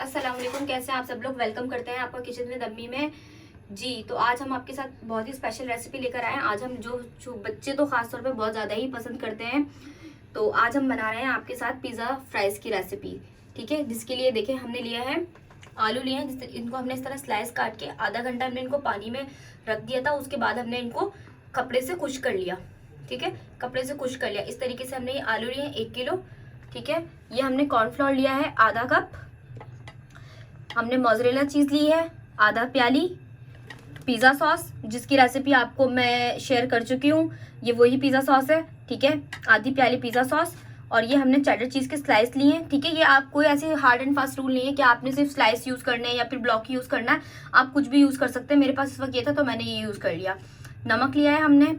अस्सलाम वालेकुम, कैसे हैं आप सब लोग। वेलकम करते हैं आपका किचन में दम्मी में जी। तो आज हम आपके साथ बहुत ही स्पेशल रेसिपी लेकर आए हैं। आज हम जो बच्चे तो खास तौर पे बहुत ज़्यादा ही पसंद करते हैं, तो आज हम बना रहे हैं आपके साथ पिज़्ज़ा फ्राइज़ की रेसिपी। ठीक है, जिसके लिए देखें हमने लिया है आलू लिए हैं, इनको हमने इस तरह स्लाइस काट के आधा घंटा हमने इनको पानी में रख दिया था। उसके बाद हमने इनको कपड़े से खुश कर लिया। ठीक है, कपड़े से खुश कर लिया। इस तरीके से हमने ये आलू लिए हैं 1 किलो। ठीक है, ये हमने कॉर्नफ्लोर लिया है आधा कप, हमने मोज़रेला चीज़ ली है आधा प्याली, पिज़्ज़ा सॉस जिसकी रेसिपी आपको मैं शेयर कर चुकी हूँ, ये वही पिज़्ज़ा सॉस है। ठीक है, आधी प्याली पिज़्ज़ा सॉस, और ये हमने चेडर चीज़ के स्लाइस लिए हैं। ठीक है, ये आप कोई ऐसे हार्ड एंड फास्ट रूल नहीं है कि आपने सिर्फ स्लाइस यूज़ करने हैं या फिर ब्लॉक यूज़ करना है, आप कुछ भी यूज़ कर सकते हैं। मेरे पास इस वक्त ये था तो मैंने ये यूज़ कर लिया। नमक लिया है हमने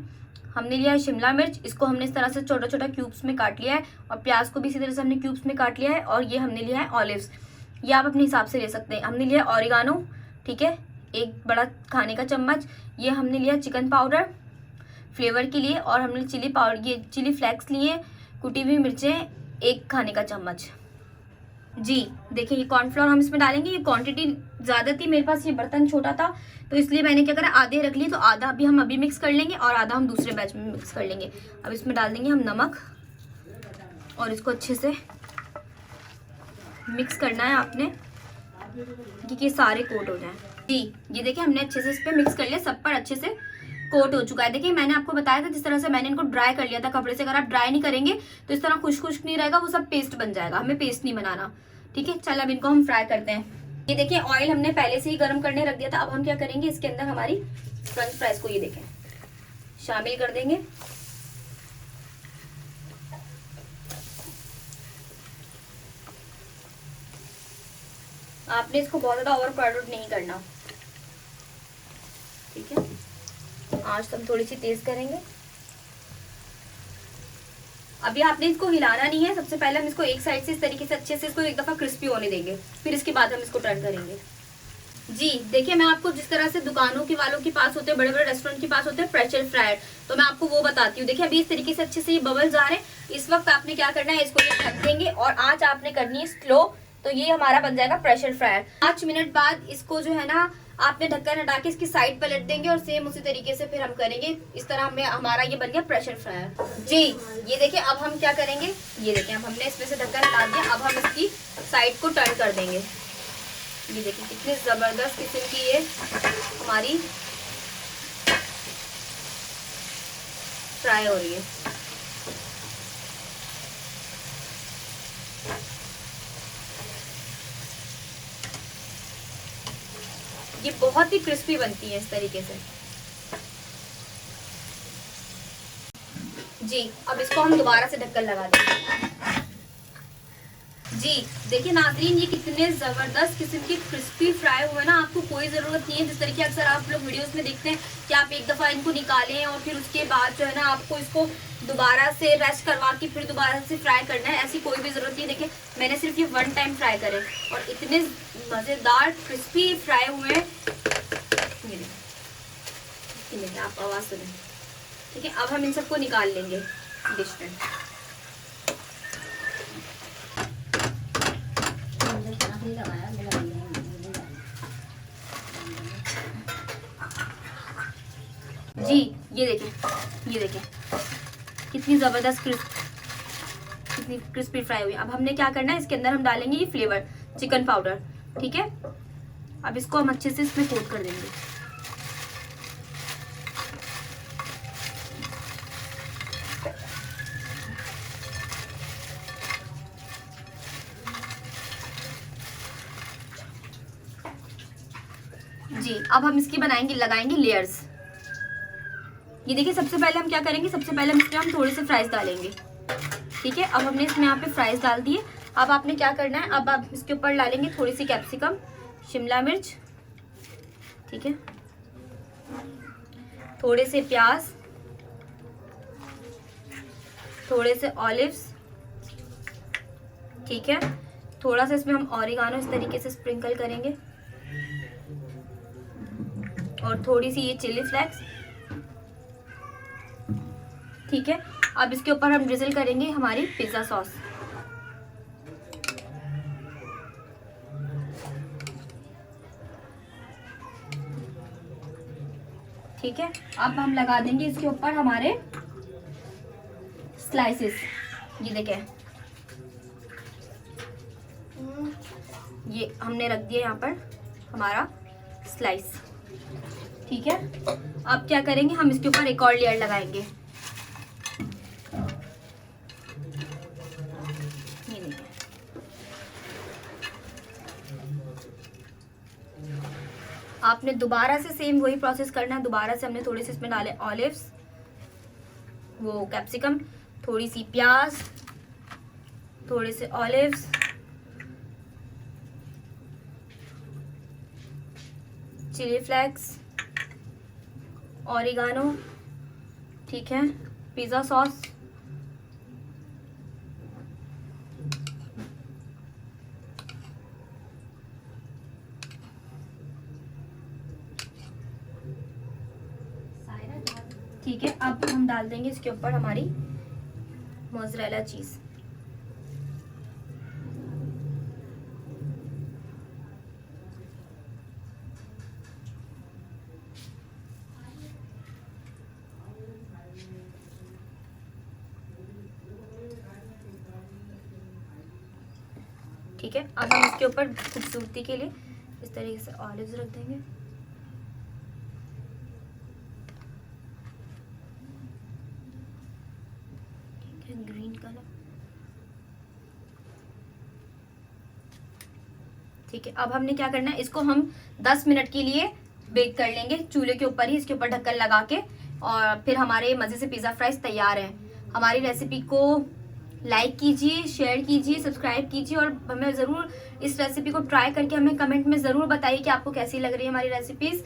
लिया है शिमला मिर्च, इसको हमने इस तरह से छोटा छोटा क्यूब्स में काट लिया है, और प्याज को भी इसी तरह से हमने क्यूब्स में काट लिया है। और ये हमने लिया है ऑलिव्स, ये आप अपने हिसाब से ले सकते हैं। हमने लिया ऑरिगानो, ठीक है, 1 बड़ा खाने का चम्मच। ये हमने लिया चिकन पाउडर फ्लेवर के लिए, और हमने चिली पाउडर, ये चिली फ्लेक्स लिए, कुटी हुई मिर्चें 1 खाने का चम्मच। जी देखिए, ये कॉर्नफ्लोर हम इसमें डालेंगे। ये क्वांटिटी ज़्यादा थी, मेरे पास ये बर्तन छोटा था तो इसलिए मैंने क्या करा, आधे रख लिए, तो आधा अभी हम मिक्स कर लेंगे और आधा हम दूसरे बैच में मिक्स कर लेंगे। अब इसमें डाल देंगे हम नमक, और इसको अच्छे से मिक्स करना है आपने कि ये सारे कोट हो जाएं। जी ये देखिए, हमने अच्छे से इस पर मिक्स कर लिया, सब पर अच्छे से कोट हो चुका है। देखिए मैंने आपको बताया था जिस तरह से मैंने इनको ड्राई कर लिया था कपड़े से। अगर आप ड्राई नहीं करेंगे तो इस तरह खुश्क खुश्क नहीं रहेगा, वो सब पेस्ट बन जाएगा। हमें पेस्ट नहीं बनाना। ठीक है, चल अब इनको हम फ्राई करते हैं। ये देखिए, ऑयल हमने पहले से ही गर्म करने रख दिया था। अब हम क्या करेंगे, इसके अंदर हमारी फ्रेंच फ्राइज को ये देखें शामिल कर देंगे। आपने इसको बहुत ज्यादा ओवर फ्राइड नहीं करना। ठीक है, आज हम थोड़ी सी तेज करेंगे। अभी आपने इसको हिलाना नहीं है। सबसे पहले हम इसको एक साइड से इस तरीके से अच्छे से इसको एक दफा क्रिस्पी होने देंगे, फिर इसके बाद हम इसको टर्न करेंगे। जी देखिए, मैं आपको जिस तरह से दुकानों के वालों के पास होते हैं, बड़े बड़े रेस्टोरेंट के पास होते हैं प्रेशर फ्रायर, तो मैं आपको वो बताती हूँ। देखिए अभी इस तरीके से अच्छे से ये बबल्स आ रहे हैं। इस वक्त आपने क्या करना है, इसको ये ढक देंगे और आंच आपने करनी है स्लो, तो ये हमारा बन जाएगा प्रेशर फ्रायर। 5 मिनट बाद इसको जो है ना, आपने ढक्कन हटा के इसकी साइड पलट देंगे, और सेम उसी तरीके से फिर हम करेंगे। इस तरह हमें हमारा ये बन गया प्रेशर फ्रायर। जी ये देखिए, अब हम क्या करेंगे, ये देखिए अब हमने इसमें से ढक्कन हटा दिया। अब हम इसकी साइड को टर्न कर देंगे। ये देखिए कितनी जबरदस्त किस्म की ये हमारी फ्राई हो रही है। ये बहुत ही क्रिस्पी बनती है इस तरीके से। जी अब इसको हम दोबारा से ढक्कन लगा देंगे। जी देखिए नाज़रीन, ये कितने जबरदस्त किस्म के क्रिस्पी फ्राई हुए ना। आपको कोई जरूरत नहीं है जिस तरीके अक्सर आप लोग वीडियोस में देखते हैं कि आप एक दफा इनको निकालें और फिर उसके बाद जो है ना आपको इसको दोबारा से रेस्ट करवा के फिर दोबारा से फ्राई करना है। ऐसी कोई भी जरूरत नहीं। देखिए मैंने सिर्फ ये 1 टाइम फ्राई करे और इतने मजेदार क्रिस्पी फ्राई हुए हैं। ये आप आवाज सुने। ठीक है, अब हम इन सबको निकाल लेंगे डिश में। जी ये देखिए कितनी जबरदस्त कितनी क्रिस्पी फ्राई हुई। अब हमने क्या करना है, इसके अंदर हम डालेंगे ये फ्लेवर चिकन पाउडर। ठीक है, अब इसको हम अच्छे से इसमें कोट कर देंगे। जी अब हम इसकी लगाएंगे लेयर्स। ये देखिए, सबसे पहले हम क्या करेंगे, सबसे पहले इसमें हम थोड़े से फ्राइज डालेंगे। ठीक है, अब हमने इसमें यहाँ पे फ्राइज डाल दिए। अब आपने क्या करना है, अब आप इसके ऊपर डालेंगे थोड़ी सी कैप्सिकम, शिमला मिर्च, ठीक है, थोड़े से प्याज, थोड़े से ऑलिव्स, ठीक है, थोड़ा सा इसमें हम ऑरिगानो इस तरीके से स्प्रिंकल करेंगे, और थोड़ी सी ये चिली फ्लेक्स। ठीक है, अब इसके ऊपर हम ड्रिजल करेंगे हमारी पिज्जा सॉस। ठीक है, अब हम लगा देंगे इसके ऊपर हमारे स्लाइसेस। ये देखें, ये हमने रख दिया यहाँ पर हमारा स्लाइस। ठीक है, अब क्या करेंगे, हम इसके ऊपर एक और लेयर लगाएंगे। ये देखिए, आपने दोबारा से सेम वही प्रोसेस करना है। दोबारा से हमने थोड़े से इसमें डाले ऑलिव्स, वो कैप्सिकम, थोड़ी सी प्याज, थोड़े से ऑलिव्स, चिली फ्लेक्स, ऑरिगानो, ठीक है, पिज़्ज़ा सॉस, ठीक है। अब हम डाल देंगे इसके ऊपर हमारी मोज़रेला चीज़। ठीक है, अब हम इसके ऊपर खूबसूरती के लिए इस तरीके से ऑलिव्स रख देंगे। ठीक है, ग्रीन कलर। ठीक है, अब हमने क्या करना है, इसको हम 10 मिनट के लिए बेक कर लेंगे चूल्हे के ऊपर ही, इसके ऊपर ढक्कन लगा के। और फिर हमारे मज़े से पिज़्ज़ा फ्राइज तैयार है। हमारी रेसिपी को लाइक कीजिए, शेयर कीजिए, सब्सक्राइब कीजिए और हमें ज़रूर इस रेसिपी को ट्राई करके हमें कमेंट में ज़रूर बताइए कि आपको कैसी लग रही है हमारी रेसिपीज़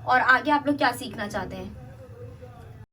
और आगे आप लोग क्या सीखना चाहते हैं।